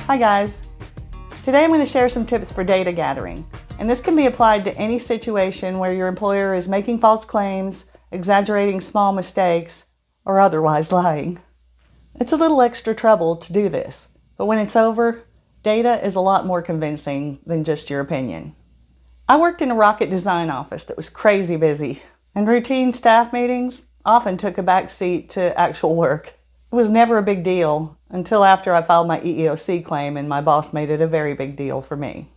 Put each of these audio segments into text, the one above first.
Hi guys. Today I'm going to share some tips for data gathering, and this can be applied to any situation where your employer is making false claims, exaggerating small mistakes, or otherwise lying. It's a little extra trouble to do this, but when it's over, data is a lot more convincing than just your opinion. I worked in a rocket design office that was crazy busy, and routine staff meetings often took a back seat to actual work. It was never a big deal until after I filed my EEOC claim and my boss made it a very big deal for me.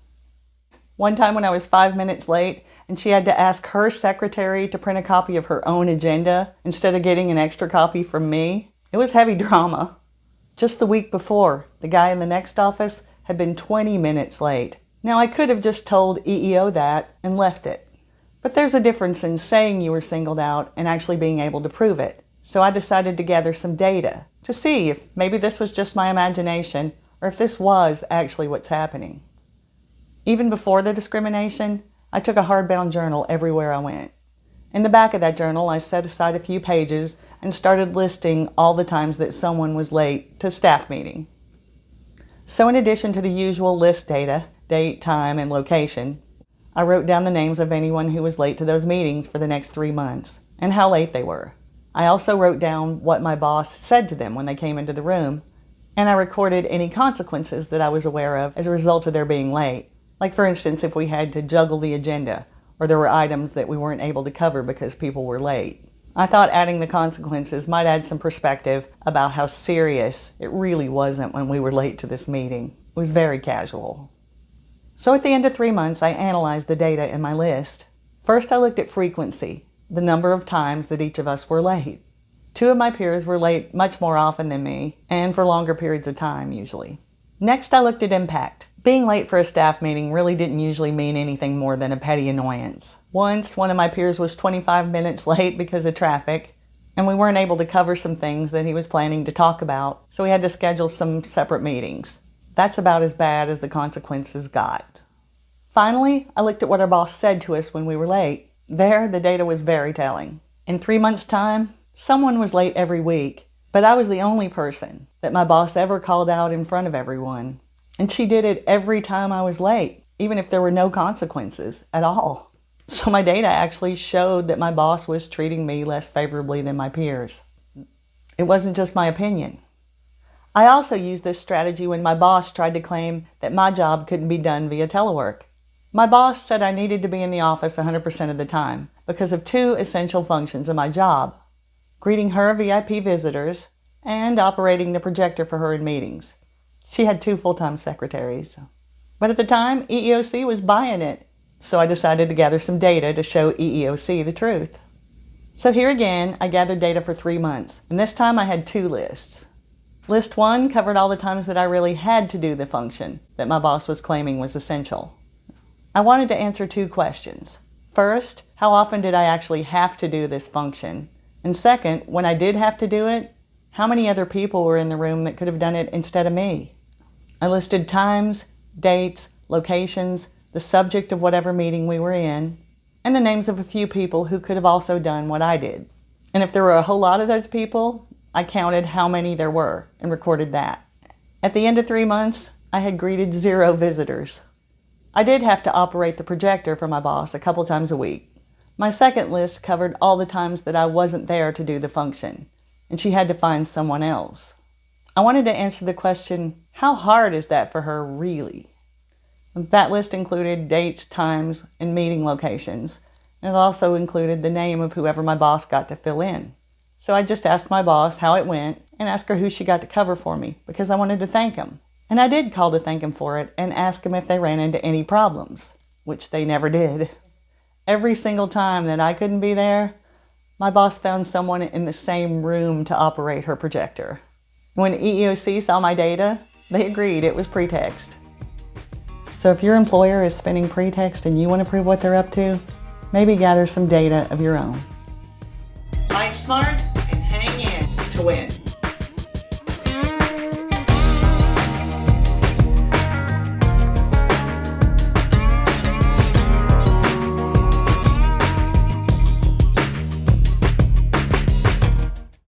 One time when I was 5 minutes late and she had to ask her secretary to print a copy of her own agenda instead of getting an extra copy from me, it was heavy drama. Just the week before, the guy in the next office had been 20 minutes late. Now I could have just told EEO that and left it. But there's a difference in saying you were singled out and actually being able to prove it. So I decided to gather some data to see if maybe this was just my imagination or if this was actually what's happening. Even before the discrimination, I took a hardbound journal everywhere I went. In the back of that journal, I set aside a few pages and started listing all the times that someone was late to staff meeting. So in addition to the usual list data, date, time, and location, I wrote down the names of anyone who was late to those meetings for the next 3 months and how late they were. I also wrote down what my boss said to them when they came into the room, and I recorded any consequences that I was aware of as a result of their being late. Like for instance, if we had to juggle the agenda, or there were items that we weren't able to cover because people were late. I thought adding the consequences might add some perspective about how serious it really wasn't when we were late to this meeting. It was very casual. So at the end of 3 months, I analyzed the data in my list. First, I looked at frequency, the number of times that each of us were late. 2 of my peers were late much more often than me, and for longer periods of time usually. Next, I looked at impact. Being late for a staff meeting really didn't usually mean anything more than a petty annoyance. Once, one of my peers was 25 minutes late because of traffic, and we weren't able to cover some things that he was planning to talk about, so we had to schedule some separate meetings. That's about as bad as the consequences got. Finally, I looked at what our boss said to us when we were late. There, the data was very telling. In 3 months' time, someone was late every week, but I was the only person that my boss ever called out in front of everyone. And she did it every time I was late, even if there were no consequences at all. So my data actually showed that my boss was treating me less favorably than my peers. It wasn't just my opinion. I also used this strategy when my boss tried to claim that my job couldn't be done via telework. My boss said I needed to be in the office 100% of the time because of 2 essential functions of my job: greeting her VIP visitors and operating the projector for her in meetings. She had 2 full-time secretaries. But at the time, EEOC was buying it, so I decided to gather some data to show EEOC the truth. So here again, I gathered data for 3 months, and this time I had 2 lists. List 1 covered all the times that I really had to do the function that my boss was claiming was essential. I wanted to answer 2 questions. First, how often did I actually have to do this function? And second, when I did have to do it, how many other people were in the room that could have done it instead of me? I listed times, dates, locations, the subject of whatever meeting we were in, and the names of a few people who could have also done what I did. And if there were a whole lot of those people, I counted how many there were and recorded that. At the end of 3 months, I had greeted 0 visitors. I did have to operate the projector for my boss a couple times a week. My second list covered all the times that I wasn't there to do the function, and she had to find someone else. I wanted to answer the question, how hard is that for her really? That list included dates, times, and meeting locations, and it also included the name of whoever my boss got to fill in. So I just asked my boss how it went and asked her who she got to cover for me because I wanted to thank him. And I did call to thank him for it and ask him if they ran into any problems, which they never did. Every single time that I couldn't be there, my boss found someone in the same room to operate her projector. When EEOC saw my data, they agreed it was Pretext. So if your employer is spinning Pretext and you want to prove what they're up to, maybe gather some data of your own. Fight smart and hang in to win.